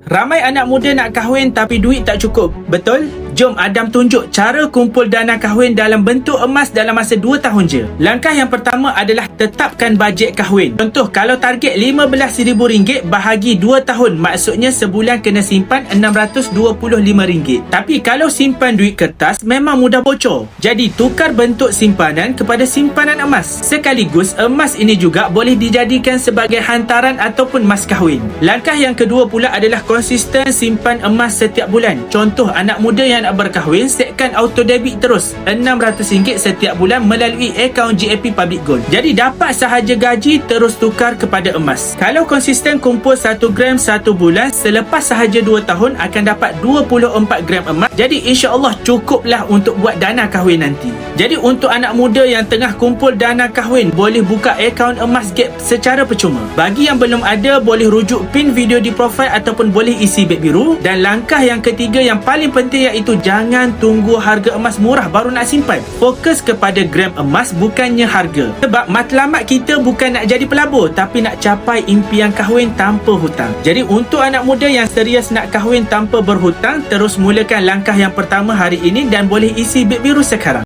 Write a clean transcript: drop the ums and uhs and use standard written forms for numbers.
Ramai anak muda nak kahwin tapi duit tak cukup, betul? Jom Adam tunjuk cara kumpul dana kahwin dalam bentuk emas dalam masa 2 tahun je. Langkah yang pertama adalah tetapkan bajet kahwin. Contoh, kalau target RM15,000 bahagi 2 tahun, maksudnya sebulan kena simpan RM625. Tapi kalau simpan duit kertas memang mudah bocor. Jadi tukar bentuk simpanan kepada simpanan emas. Sekaligus emas ini juga boleh dijadikan sebagai hantaran ataupun mas kahwin. Langkah yang kedua pula adalah konsisten simpan emas setiap bulan. Contoh, anak muda yang nak berkahwin, setkan auto debit terus RM600 setiap bulan melalui akaun GAP Public Gold. Jadi dapat sahaja gaji terus tukar kepada emas. Kalau konsisten kumpul 1 gram 1 bulan, selepas sahaja 2 tahun akan dapat 24 gram emas. Jadi insya-Allah cukuplah untuk buat dana kahwin nanti. Jadi untuk anak muda yang tengah kumpul dana kahwin, boleh buka akaun emas GAP secara percuma. Bagi yang belum ada, boleh rujuk pin video di profil ataupun boleh isi beg biru. Dan langkah yang ketiga yang paling penting iaitu jangan tunggu harga emas murah baru nak simpan. Fokus kepada gram emas bukannya harga. Sebab matlamat kita bukan nak jadi pelabur, tapi nak capai impian kahwin tanpa hutang. Jadi untuk anak muda yang serius nak kahwin tanpa berhutang, terus mulakan langkah yang pertama hari ini dan boleh isi beg biru sekarang.